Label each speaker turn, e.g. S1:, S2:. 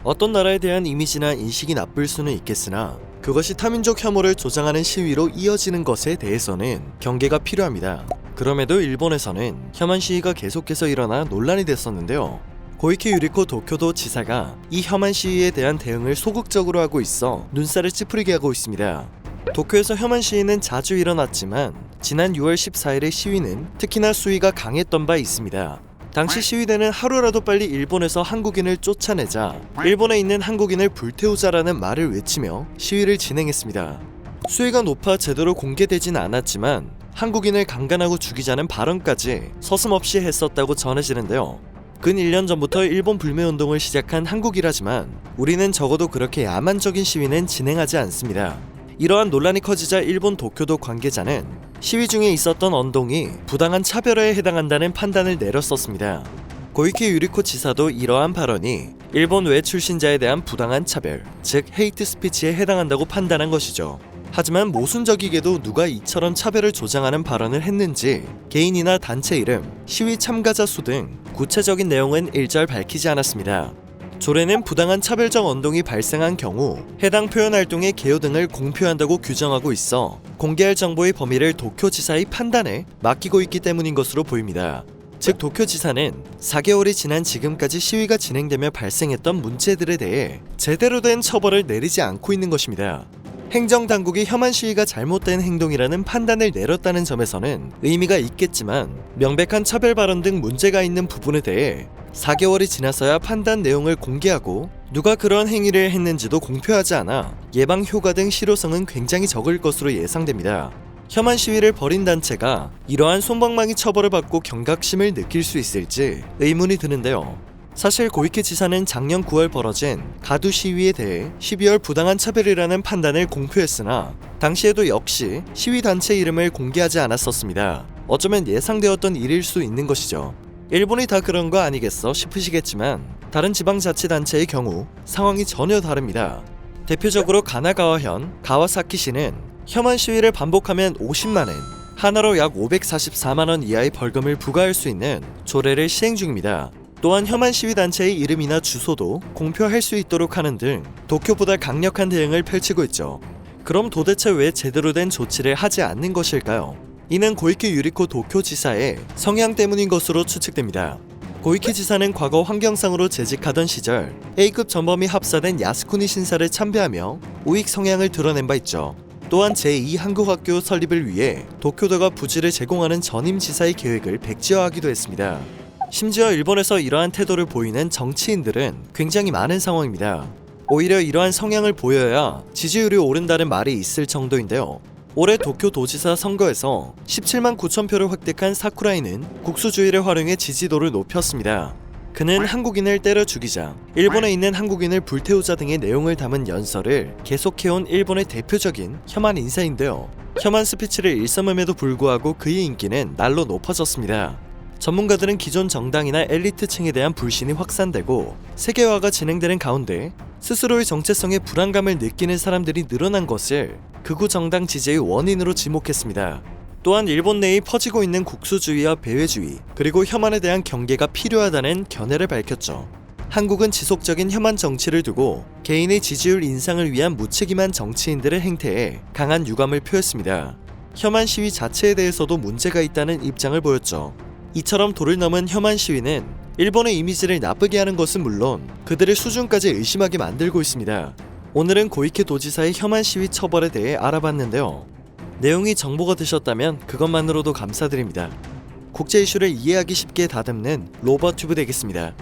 S1: 어떤 나라에 대한 이미지나 인식이 나쁠 수는 있겠으나 그것이 타민족 혐오를 조장하는 시위로 이어지는 것에 대해서는 경계가 필요합니다. 그럼에도 일본에서는 혐한 시위가 계속해서 일어나 논란이 됐었는데요. 고이케 유리코 도쿄도 지사가 이 혐한 시위에 대한 대응을 소극적으로 하고 있어 눈살을 찌푸리게 하고 있습니다. 도쿄에서 혐한 시위는 자주 일어났지만 지난 6월 14일의 시위는 특히나 수위가 강했던 바 있습니다. 당시 시위대는 하루라도 빨리 일본에서 한국인을 쫓아내자 일본에 있는 한국인을 불태우자라는 말을 외치며 시위를 진행했습니다. 수위가 높아 제대로 공개되진 않았지만 한국인을 강간하고 죽이자는 발언까지 서슴없이 했었다고 전해지는데요. 근 1년 전부터 일본 불매운동을 시작한 한국이라지만 우리는 적어도 그렇게 야만적인 시위는 진행하지 않습니다. 이러한 논란이 커지자 일본 도쿄도 관계자는 시위 중에 있었던 언동이 부당한 차별화에 해당한다는 판단을 내렸었습니다. 고이케 유리코 지사도 이러한 발언이 일본 외 출신자에 대한 부당한 차별, 즉 헤이트 스피치에 해당한다고 판단한 것이죠. 하지만 모순적이게도 누가 이처럼 차별을 조장하는 발언을 했는지 개인이나 단체 이름, 시위 참가자 수 등 구체적인 내용은 일절 밝히지 않았습니다. 조례는 부당한 차별적 언동이 발생한 경우 해당 표현 활동의 개요 등을 공표한다고 규정하고 있어 공개할 정보의 범위를 도쿄지사의 판단에 맡기고 있기 때문인 것으로 보입니다. 즉 도쿄지사는 4개월이 지난 지금까지 시위가 진행되며 발생했던 문제들에 대해 제대로 된 처벌을 내리지 않고 있는 것입니다. 행정당국이 혐한 시위가 잘못된 행동이라는 판단을 내렸다는 점에서는 의미가 있겠지만 명백한 차별 발언 등 문제가 있는 부분에 대해 4개월이 지나서야 판단 내용을 공개하고 누가 그런 행위를 했는지도 공표하지 않아 예방 효과 등 실효성은 굉장히 적을 것으로 예상됩니다. 혐한 시위를 벌인 단체가 이러한 솜방망이 처벌을 받고 경각심을 느낄 수 있을지 의문이 드는데요. 사실 고이케 지사는 작년 9월 벌어진 가두 시위에 대해 12월 부당한 차별이라는 판단을 공표했으나 당시에도 역시 시위 단체 이름을 공개하지 않았었습니다. 어쩌면 예상되었던 일일 수 있는 것이죠. 일본이 다 그런 거 아니겠어 싶으시겠지만 다른 지방자치단체의 경우 상황이 전혀 다릅니다. 대표적으로 가나가와현 가와사키시는 혐한 시위를 반복하면 50만엔, 하나로 약 544만원 이하의 벌금을 부과할 수 있는 조례를 시행 중입니다. 또한 혐한 시위단체의 이름이나 주소도 공표할 수 있도록 하는 등 도쿄보다 강력한 대응을 펼치고 있죠. 그럼 도대체 왜 제대로 된 조치를 하지 않는 것일까요? 이는 고이케 유리코 도쿄지사의 성향 때문인 것으로 추측됩니다. 고이케 지사는 과거 환경상으로 재직하던 시절 A급 전범이 합사된 야스쿠니 신사를 참배하며 우익 성향을 드러낸 바 있죠. 또한 제2한국학교 설립을 위해 도쿄도가 부지를 제공하는 전임 지사의 계획을 백지화하기도 했습니다. 심지어 일본에서 이러한 태도를 보이는 정치인들은 굉장히 많은 상황입니다. 오히려 이러한 성향을 보여야 지지율이 오른다는 말이 있을 정도인데요. 올해 도쿄도지사 선거에서 17만 9천 표를 획득한 사쿠라이는 국수주의를 활용해 지지도를 높였습니다. 그는 한국인을 때려 죽이자, 일본에 있는 한국인을 불태우자 등의 내용을 담은 연설을 계속해온 일본의 대표적인 혐한 인사인데요. 혐한 스피치를 일삼음에도 불구하고 그의 인기는 날로 높아졌습니다. 전문가들은 기존 정당이나 엘리트층에 대한 불신이 확산되고 세계화가 진행되는 가운데 스스로의 정체성에 불안감을 느끼는 사람들이 늘어난 것을 극우 정당 지지의 원인으로 지목했습니다. 또한 일본 내에 퍼지고 있는 국수주의와 배회주의, 그리고 혐한에 대한 경계가 필요하다는 견해를 밝혔죠. 한국은 지속적인 혐한 정치를 두고 개인의 지지율 인상을 위한 무책임한 정치인들의 행태에 강한 유감을 표했습니다. 혐한 시위 자체에 대해서도 문제가 있다는 입장을 보였죠. 이처럼 도를 넘은 혐한 시위는 일본의 이미지를 나쁘게 하는 것은 물론 그들의 수준까지 의심하게 만들고 있습니다. 오늘은 고이케 도지사의 혐한 시위 처벌에 대해 알아봤는데요. 내용이 정보가 되셨다면 그것만으로도 감사드립니다. 국제 이슈를 이해하기 쉽게 다듬는 로버튜브 되겠습니다.